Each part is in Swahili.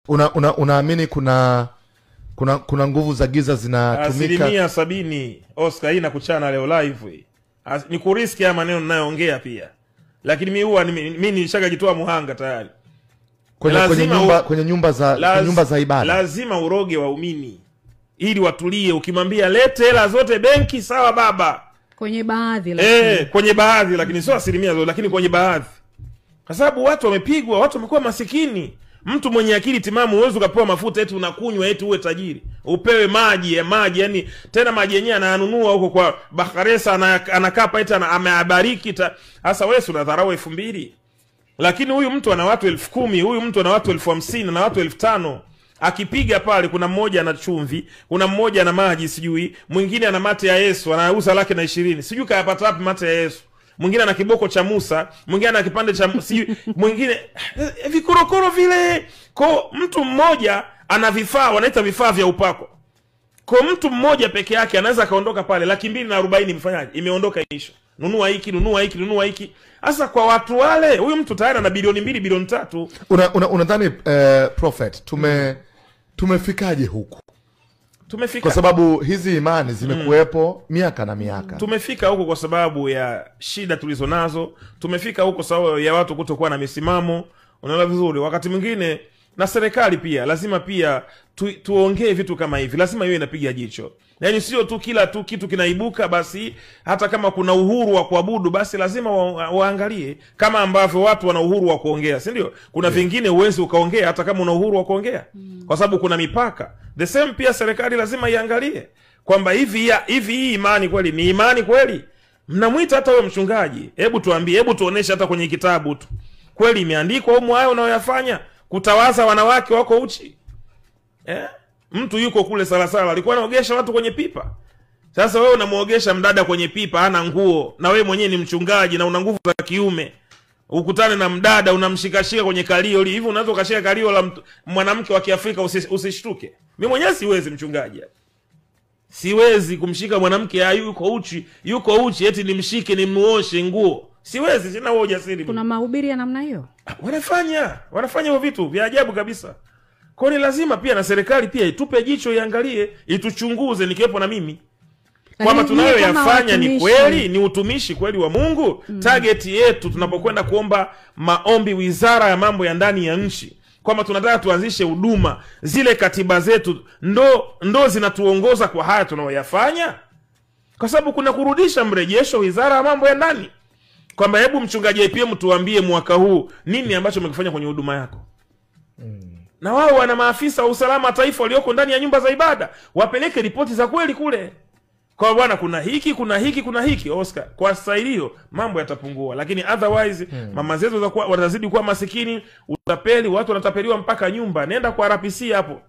Unaamini kuna nguvu za giza zinatumika? 70% Oscar, hii nakuchana leo live. Ni kuriski ya maneno ninayoongea pia. Lakini mimi nilishakajitoa muhanga tayari. Kwenye nyumba za ibada. Lazima uroge waumini ili watulie. Ukimwambia lete hela zote benki, sawa baba. Kwenye baadhi lakini. Kwenye baadhi lakini sio 100% zote, lakini kwenye baadhi. Kwa sababu watu wamepigwa, watu wamekuwa masikini. Mtu mwenye akili timamu uwezo ukapewa mafuta eti unakunywa eti uwe tajiri. Upewe maji, yani tena maji yenyewe ananunua huko kwa Bakharesa, anakapa eti ameabariki. Sasa wewe unadharau 2000. Lakini huyu mtu ana watu 10,000, huyu mtu ana watu 50,000 na watu 5,000. Akipiga pale kuna mmoja ana chumvi, kuna mmoja ana maji sijui, mwingine ana mate ya Yesu, anauza 120,000. Sijui kayapata wapi mate ya Yesu. Mwingine ana kiboko cha Musa, mwingine ana kipande cha mwingine vikorokoro vile. Kwa mtu mmoja ana vifaa, wanaita vifaa vya upako. Kwa mtu mmoja peke yake anaweza kaondoka pale 240,000 imefanyaje? Imeondoka isho. Nunua hiki, nunua hiki, nunua hiki. Sasa kwa watu wale, huyu mtu tayari ana bilioni 2, bilioni 3. Unadhani Prophet tumefikaje huku? Tumefika kwa sababu hizi imani zimekuwepo miaka na miaka. Tumefika huko kwa sababu ya shida tulizonazo. Tumefika huko sababu ya watu kutokuwa na misimamo. Unaona vizuri, wakati mwingine na serikali pia lazima pia tuongee vitu kama hivi. Lazima iwe inapiga jicho. Yaani sio tu kila kitu kinaibuka basi, hata kama kuna uhuru wa kuabudu basi lazima waangalie kama ambavyo watu wana uhuru wa kuongea, si ndio? Kuna vingine uwezi ukaongea hata kama una uhuru wa kuongea. Kwa sababu kuna mipaka. The same pia serikali lazima iangalie kwamba hivi hii imani kweli ni imani kweli? Mnamuita hata wewe mchungaji, hebu tuambie, hebu tuoneshe hata kwenye kitabu tu. Kweli imeandikwa huko hayo unayoyafanya? Kutawaza wanawake wako uchi. Mtu yuko kule Salasala alikuwa anaogesha watu kwenye pipa. Sasa wewe unamuogesha mdada kwenye pipa, hana nguo, na wewe mwenyewe ni mchungaji na una nguvu za kiume. Ukutane na mdada unamshikashika kwenye kalio hivi, unaweza ukashika kalio la mwanamke wa Kiafrika usishtuke? Mimi mwenyewe siwezi, mchungaji. Siwezi kumshika mwanamke yuko uchi eti nimshike nimuoshe nguo. Siwezi, sina huo ujasiri. Kuna mahubiri ya namna hiyo. Wanafanya hivyo vitu vya ajabu kabisa. Kwa ni lazima pia na serikali pia itupe jicho, iangalie, ituchunguze nikiwepo na mimi. Kwamba tunayoyafanya ni kweli, ni utumishi kweli wa Mungu. Target yetu tunapokwenda kuomba maombi Wizara ya Mambo ya Ndani ya nchi, kwamba tunataka tuanzishe huduma, zile katiba zetu ndo zinatuongoza kwa haya tunayoyafanya. Kwa sababu kuna kurudisha mrejesho Wizara ya Mambo ya Ndani. Kwamba hebu mchungaji IPM tuambie mwaka huu nini ambacho umekifanya kwenye huduma yako. Na wao wana maafisa wa usalama taifa walioko ndani ya nyumba za ibada, wapeleke ripoti za kweli kule. Kwa bwana kuna hiki Oscar. Kwa staili hiyo mambo yatapungua, lakini otherwise mama zetu watazidi kuwa masikini, utapeli, watu wanatapeliwa mpaka nyumba. Nenda kwa RPC hapo.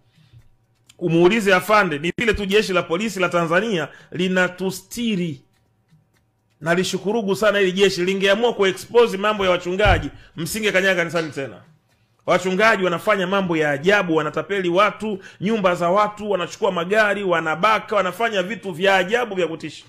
Umuulize afande, ni vile tu jeshi la polisi la Tanzania linatustiri. Na lishukurugu sana ili jeshi lingeamua kuexpose mambo ya wachungaji, msinge kanyaga kanisani tena. Wachungaji wanafanya mambo ya ajabu, wanatapeli watu, nyumba za watu, wanachukua magari, wanabaka, wanafanya vitu vya ajabu vya kutisha.